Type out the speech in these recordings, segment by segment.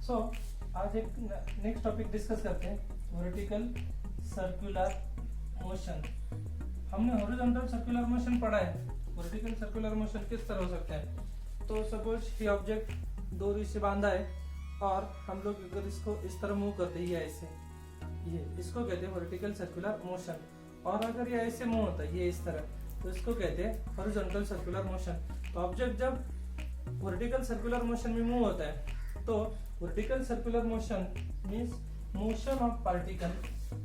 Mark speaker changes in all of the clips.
Speaker 1: सो आज एक next topic discuss करते हैं, वर्टिकल सर्कुलर मोशन। हमने हॉरिजॉन्टल सर्कुलर मोशन पढ़ा है, वर्टिकल सर्कुलर मोशन किस तरह हो सकता है। तो सपोज ये ऑब्जेक्ट डोरी से बांधा है और हम लोग अगर इसको इस तरह मूव करते हैं, ऐसे ये इसको कहते हैं वर्टिकल सर्कुलर मोशन। और अगर ये ऐसे मूव होता है ये इस तरह, तो इसको कहते हैं हॉरिजॉन्टल सर्कुलर मोशन। तो ऑब्जेक्ट जब वर्टिकल सर्कुलर मोशन में मूव होता है तो vertical circular motion means motion of particle,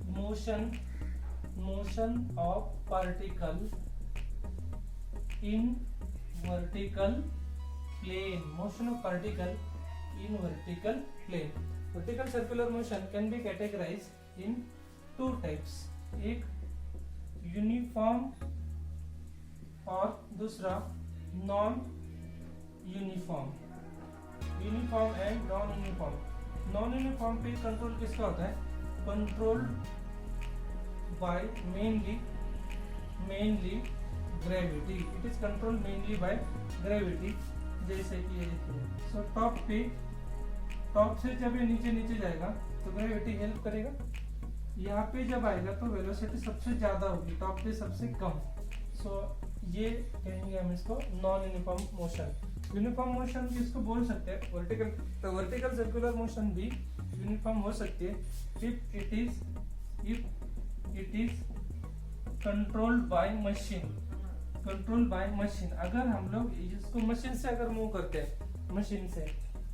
Speaker 1: motion of particle in vertical plane, motion of particle in vertical plane. Vertical circular motion can be categorised in two types, एक uniform और दूसरा non uniform, uniform and non uniform. Non uniform पे control किसका होता है? Control by mainly gravity, it is control mainly by gravity. जैसे कि ये देखिए, सो टॉप से जब ये नीचे जाएगा तो ग्रेविटी हेल्प करेगा, यहाँ पे जब आएगा तो वेलोसिटी सबसे ज्यादा होगी, टॉप पे सबसे कम। सो ये कहेंगे हम इसको non uniform motion. Uniform motion किसको बोल सकते हैं? वर्टिकल, तो वर्टिकल सर्कुलर मोशन भी यूनिफॉर्म हो सकती है if it is controlled by machine. अगर हम लोग इसको मशीन से अगर मूव करते हैं, मशीन से,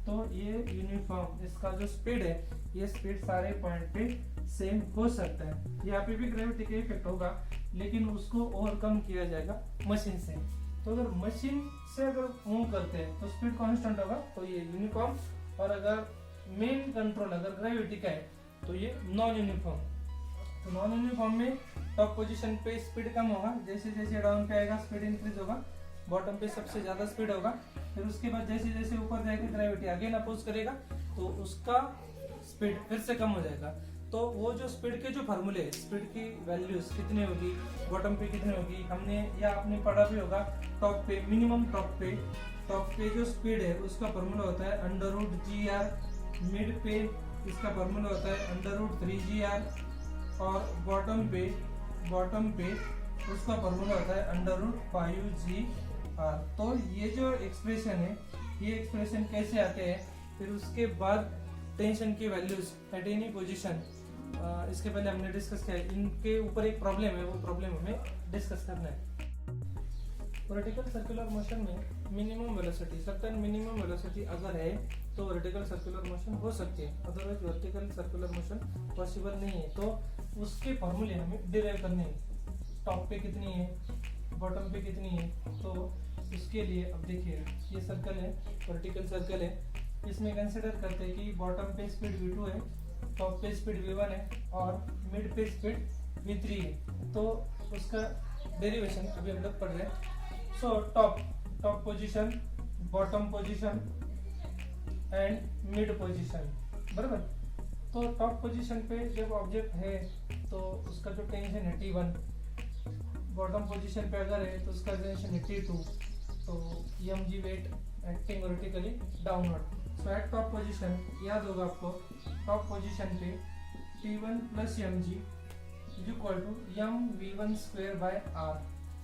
Speaker 1: तो ये यूनिफॉर्म, इसका जो स्पीड है ये स्पीड सारे पॉइंट पे सेम हो सकता है। यहाँ पे भी ग्रेविटी का इफेक्ट होगा लेकिन उसको ओवरकम किया जाएगा मशीन से। तो अगर मशीन से अगर मूव करते हैं तो स्पीड कांस्टेंट होगा, तो ये यूनिफॉर्म। और अगर मेन कंट्रोल अगर ग्रेविटी का है तो ये नॉन यूनिफॉर्म। तो नॉन यूनिफॉर्म में टॉप पोजीशन पे स्पीड कम होगा, जैसे जैसे डाउन पे आएगा स्पीड इंक्रीज होगा, बॉटम पे सबसे ज्यादा स्पीड होगा। फिर उसके बाद जैसे जैसे ऊपर जाएगा ग्रेविटी अगेन अपोज करेगा तो उसका स्पीड फिर से कम हो जाएगा। तो वो जो स्पीड के जो फार्मूले है, स्पीड की वैल्यूज कितनी होगी, बॉटम पे कितनी होगी, हमने या आपने पढ़ा भी होगा। टॉप पे मिनिमम टॉप पे जो स्पीड है उसका फार्मूला होता है √GR, मिड पे इसका फार्मूला होता है √3GR, और बॉटम पे उसका फार्मूला होता है √5GR। तो ये जो एक्सप्रेशन है, ये एक्सप्रेशन कैसे आते हैं, फिर उसके बाद टेंशन की वैल्यूज एट एनी पोजीशन, इसके पहले हमने डिस्कस किया है। इनके ऊपर एक प्रॉब्लम है, वो प्रॉब्लम हमें डिस्कस करना है। वर्टिकल सर्कुलर मोशन में minimum velocity, certain minimum velocity अगर है तो वर्टिकल सर्कुलर मोशन हो सकती है, otherwise vertical circular motion possible नहीं है। तो उसके फॉर्मूले हमें डिराइव करने हैं, टॉप पे कितनी है, बॉटम पे कितनी है। तो उसके लिए अब देखिए, ये सर्कल है, वर्टिकल सर्कल है, इसमें कंसिडर करते हैं कि बॉटम पे स्पीड v2 है, टॉप पे स्पीड v1 है और मिड पे स्पीड v3 है। तो उसका डेरिवेशन अभी हम लोग पढ़ रहे हैं। So top position, bottom position and mid position, बराबर। तो टॉप पोजीशन पे जब ऑब्जेक्ट है तो उसका जो टेंशन है T1, बॉटम पोजीशन पे अगर है तो उसका टेंशन है T2। तो mg weight acting vertically downward. So at top position याद होगा आपको, टॉप पोजीशन पे T1 plus mg is equal to mv1/r।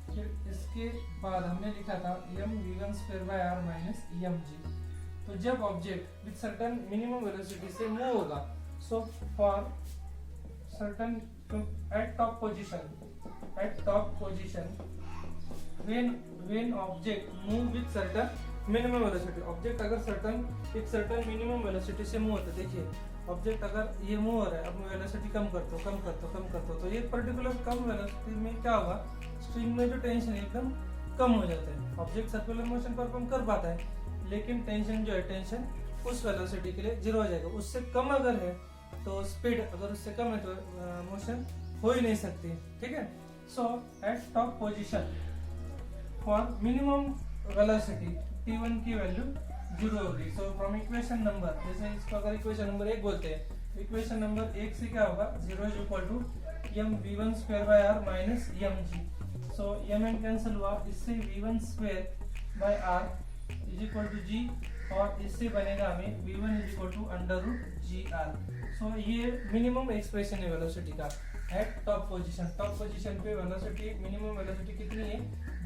Speaker 1: फिर इसके बाद हमने लिखा था mv1/r माइनस mg। तो जब object with certain minimum velocity से मूव होगा, so for certain eight top position when object move with certain minimum velocity, object अगर एक certain minimum velocity से मूव होता है, देखिए ऑब्जेक्ट अगर ये मूव हो रहा है, अब मैं वेलोसिटी कम करता हूँ तो ये पर्टिकुलर कम वेलोसिटी में क्या होगा, स्ट्रिंग में जो टेंशन है एकदम कम हो जाता है। ऑब्जेक्ट सर्कुलर मोशन परफॉर्म कर पाता है लेकिन टेंशन जो है, टेंशन उस वेलोसिटी के लिए 0 हो जाएगा। उससे कम अगर है तो स्पीड, अगर उससे कम है तो मोशन हो ही नहीं सकती, ठीक है। So at top position for minimum velocity T1 की वैल्यू 0 होगी। सो फ्रॉम इक्वेशन नंबर, जैसे इसको अगर इक्वेशन नंबर 1 बोलते हैं, इक्वेशन नंबर 1 से क्या होगा, 0 is equal to mv1/r minus mg। So mn cancel हुआ, इससे v1/r is equal to g और इससे बनेगा हमें v1 is equal to under root G R. So ये मिनिमम एक्सप्रेशन है वेलोसिटी का at top position. Top position पे वेलोसिटी मिनिमम वेलोसिटी कितनी है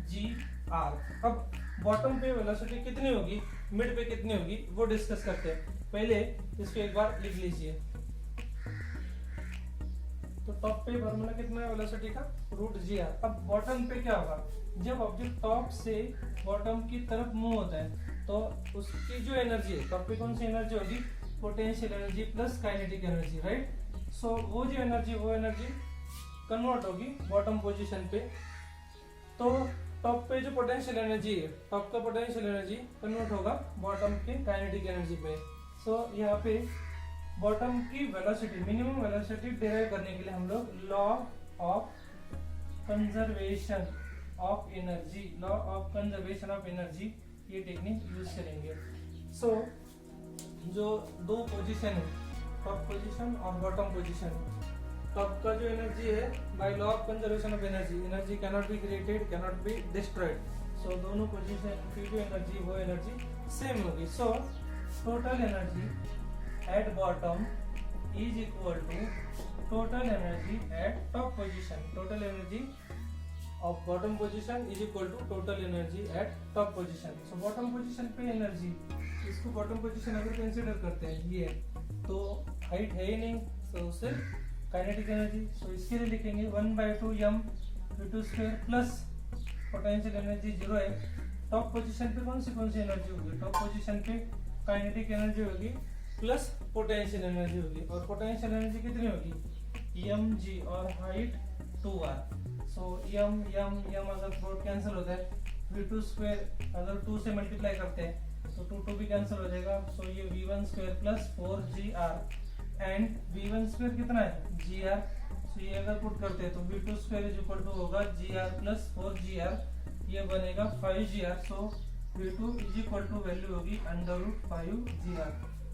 Speaker 1: जी आर। अब बॉटम पे वेलोसिटी कितनी होगी, मिड पे कितनी होगी वो डिस्कस करते हैं। पहले इसको एक बार लिख लीजिए। तो टॉप पे फॉर्मूला कितना है वेलोसिटी का रूट जी आर। अब बॉटम पे क्या होगा, जब ऑब्जेक्ट टॉप से बॉटम की तरफ मूव होता है तो उसकी जो एनर्जी है, टॉप पे कौन सी एनर्जी होगी, potential energy plus kinetic energy, right. So वो एनर्जी कन्वर्ट होगी बॉटम पोजीशन पे। तो टॉप पे जो पोटेंशियल एनर्जी है, टॉप का पोटेंशियल एनर्जी कन्वर्ट होगा बॉटम के काइनेटिक एनर्जी पे। सो यहाँ पे बॉटम की वेलोसिटी, मिनिमम वेलोसिटी डिराइव करने के लिए हम लोग law of conservation of energy ये टेक्निक यूज करेंगे। सो जो दो पोजीशन है, टॉप पोजीशन और बॉटम पोजीशन, टॉप का जो एनर्जी है by law of conservation of energy cannot be created, cannot be destroyed. So दोनों पोजीशन की जो एनर्जी वो एनर्जी सेम होगी। So total energy at bottom is equal to total energy at top position. Total energy of bottom position is equal to total energy at top position. So bottom position पे energy, इसको bottom position अगर consider करते हैं ये, तो height है ही नहीं, तो सिर्फ काइनेटिक एनर्जी। सो इसके लिए लिखेंगे 1/2 m v2 square plus potential energy 0 है। टॉप पोजीशन पे कौन सी एनर्जी होगी, टॉप पोजीशन पे काइनेटिक एनर्जी होगी प्लस पोटेंशियल एनर्जी होगी। और पोटेंशियल एनर्जी कितनी होगी mg और हाइट 2r। सो यम अगर फ्लोट कैंसिल होता है, v2 स्क्वायर अगर 2 से मल्टीप्लाई करते हैं तो 2 भी कैंसिल हो जाएगा। सो ये v1 square plus 4gr and v1 square कितना है gr। सो ये अगर पुट करते हैं तो v2 square is equal to होगा gr प्लस 4gr, ये बनेगा 5gr। So v2 is equal to value होगी अंडर रूट 5gr।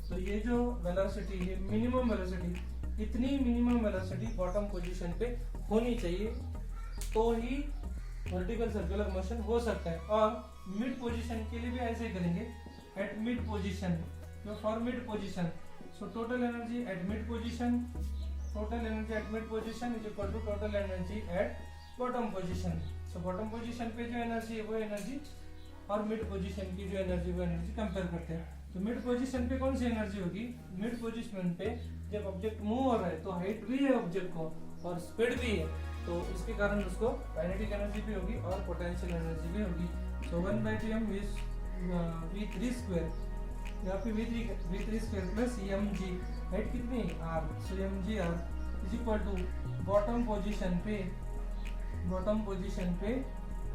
Speaker 1: तो ये जो वेलोसिटी है मिनिमम वेलोसिटी, इतनी मिनिमम वेलोसिटी बॉटम पोजीशन पे होनी चाहिए तो ही वर्टिकल सर्कुलर मोशन हो सकता है। और मिड पोजीशन के लिए भी ऐसे करेंगे at mid position, for mid position. So total energy at mid position, total energy at mid position is equal to total energy at bottom position. So bottom position पे जो एनर्जी है वो energy और मिड पोजीशन की जो energy वो energy compare करते हैं। तो मिड पोजीशन पे कौन सी एनर्जी होगी, मिड पोजीशन पे जब ऑब्जेक्ट मूव हो रहा है तो हाइट भी है ऑब्जेक्ट को और स्पीड भी है, तो इसके कारण उसको काइनेटिक एनर्जी भी होगी और पोटेंशियल एनर्जी भी होगी। सो 1/2 m इज v3 स्क्वायर, यहाँ पे v3 square plus mg, height कितनी r। So mgr is equal to bottom position पे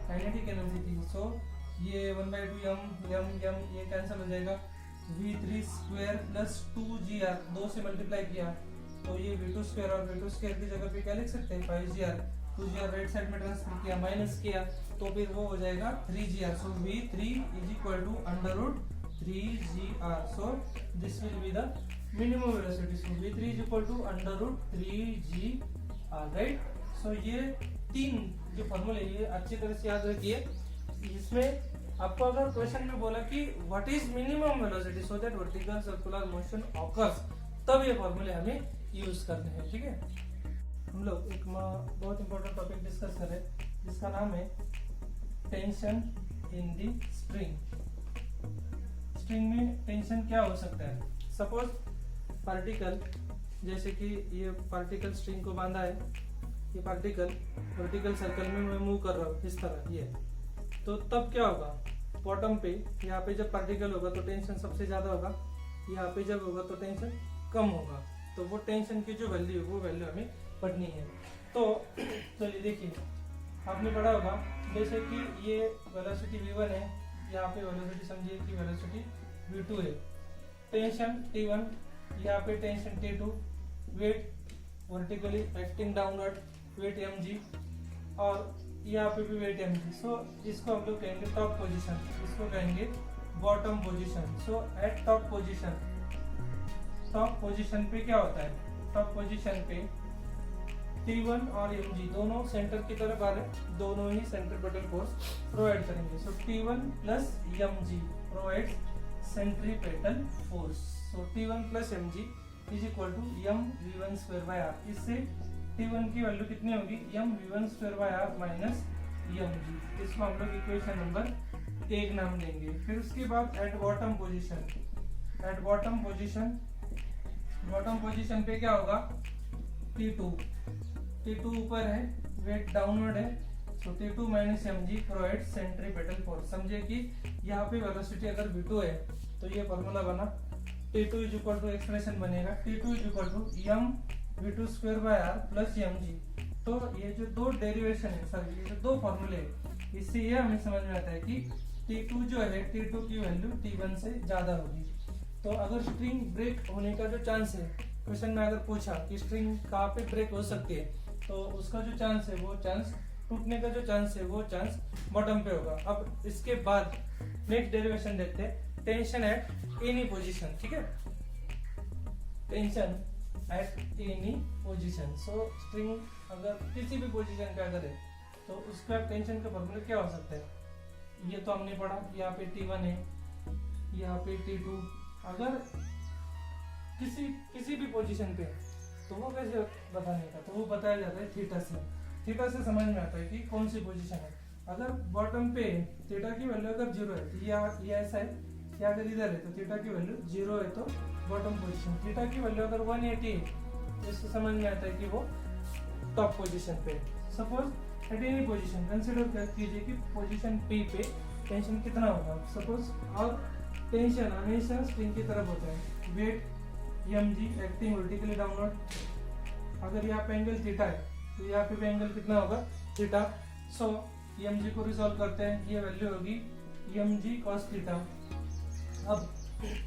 Speaker 1: काइनेटिक एनर्जी थी। सो ये 1/2 m ये कैंसिल हो जाएगा, v3 स्क्वायर प्लस 2gr 2 से मल्टीप्लाई किया तो ये v2 स्क्वायर और v2 स्क्वायर की जगह पे क्या लिख सकते हैं 5gr, 2gr राइट साइड में ट्रांसफर किया माइनस किया तो फिर वो हो जाएगा 3gr। So v3 is equal to under root 3gr। So this will be the minimum velocity. So v3 is equal to under root 3gr, right. So ये तीन जो फॉर्मूले ये अच्छी तरह से याद रखिए। इसमें आपको अगर क्वेश्चन में बोला कि what is minimum velocity so that vertical circular motion occurs, तब ये फॉर्मूले हमें यूज करने हैं, ठीक है। हम लोग एक बहुत इंपॉर्टेंट टॉपिक डिस्कस कर रहे हैं जिसका नाम है tension in the spring. Spring में टेंशन क्या हो सकता है। सपोज पार्टिकल, जैसे कि ये पार्टिकल स्ट्रिंग को बांधा है, ये पार्टिकल वर्टिकल सर्कल में मैं मूव कर रहा हूँ इस तरह ये, तो तब क्या होगा, बॉटम पे यहाँ पे जब पार्टिकल होगा तो टेंशन सबसे ज्यादा होगा, यहाँ पे जब होगा तो टेंशन कम होगा। तो वो टेंशन की जो वैल्यू है वो वैल्यू हमें पढ़नी है। तो चलिए देखिए, आपने पढ़ा होगा जैसे कि ये वेलोसिटी v1 है, यहाँ पे वेलोसिटी समझिए कि वेलोसिटी v2 है, टेंशन t1, यहाँ पे tension t2, weight vertically acting downward weight mg और यहाँ पे भी वेट mg। सो इसको हम लोग कहेंगे टॉप पोजीशन, इसको कहेंगे bottom position. So at top position पे क्या होता है, टॉप पोजीशन पे T1 और mg दोनों सेंटर की तरफ आ रहे, दोनों ही सेंट्रिपेटल फोर्स प्रोवाइड करेंगे। So T1 plus mg provides centripetal force. So T1 plus mg is equal to m v1 square by r। इससे T1 की वैल्यू कितनी होगी, m v1 square by r minus mg। इसको हम लोग equation number 1 नाम देंगे। फिर उसके बाद eight bottom position, eight bottom position पे क्या होगा, T2 ऊपर है, वेट डाउनवर्ड है, सो T2 minus mg provide centripetal force. समझे कि यहाँ पे वेलोसिटी अगर v2 है तो ये फॉर्मूला बना, T2 is equal to expression बनेगा T2 is equal to m v2 square by r plus mg। तो ये जो दो डेरिवेशन है, सॉरी ये जो दो फॉर्मूले है, इससे ये हमें समझ में आता है कि T2 जो है T2 की वैल्यू T1 से ज्यादा होगी। तो अगर स्ट्रिंग ब्रेक होने का जो चांस है, क्वेश्चन में अगर पूछा कि स्ट्रिंग कहाँ पे ब्रेक हो सकती है, तो उसका जो चांस है वो चांस, टूटने का जो चांस है वो चांस बॉटम पे होगा। अब इसके बाद नेक्स्ट डेरिवेशन देखते हैं, टेंशन एट एनी पोजीशन। ठीक है, tension at any position. So string अगर किसी भी पोजीशन पे अगर है तो उसका टेंशन का फॉर्मूला क्या हो सकता है, ये तो हमने पढ़ा, यहाँ पे T1 है, यहाँ पे T2। अगर किसी भी पोजीशन पे तो वो कैसे बताने का, तो वो बताया जाता है थीटा से। थीटा से समझ में आता है कि कौन सी पोजीशन है। अगर बॉटम पे थीटा की वैल्यू अगर 0 है तो ये ऐसा है, या अगर इधर है तो थीटा की वैल्यू 0 है तो बॉटम पोजीशन। थीटा की वैल्यू अगर 180 है तो इससे समझ में आता है कि वो टॉप पोजीशन पे। Suppose at any position consider कीजिए कि पोजीशन P पे टेंशन कितना होगा सपोज, और टेंशन हमेशा स्ट्रिंग की तरफ होता है, weight mg acting vertically downward. अगर यहाँ पे एंगल थीटा है तो यहाँ पे भी एंगल कितना होगा, थीटा। सो mg को रिजॉल्व करते हैं, ये वैल्यू होगी mg cos थीटा। अब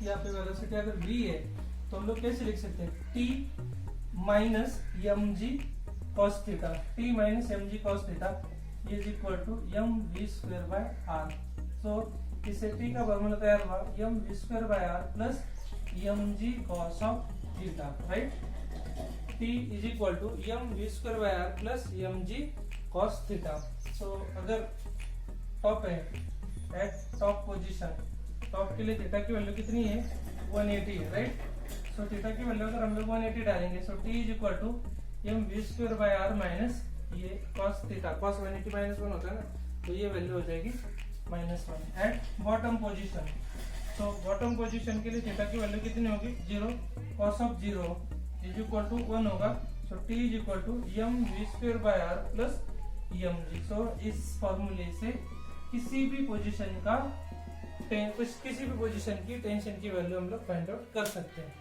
Speaker 1: यहाँ पे वेलोसिटी अगर v है तो हम लोग कैसे लिख सकते हैं, t minus mg cos theta, t minus mg cos theta is equal to mv square by r। सो इससे t का फॉर्मूला तैयार हुआ mv square by r plus mg cos of theta, right. t is equal to mv square by r plus mg cos theta. So अगर top है, eight top position, top के लिए theta की value कितनी है, 180 है, राइट। सो थीटा की value अगर हम लोग 180 डालेंगे, so t is equal to mv square by r minus ये cos थीटा, cos 180 माइनस 1 होता है ना, तो ये वैल्यू हो जाएगी -1 एट बॉटम पोजीशन। तो बॉटम पोजीशन के लिए थीटा की वैल्यू कितनी होगी, 0, cos of 0 is equal to 1 होगा। So t is equal to mv square by r plus mg। सो इस फॉर्मूले से किसी भी पोजीशन की टेंशन की वैल्यू हम लोग फाइंड आउट कर सकते हैं।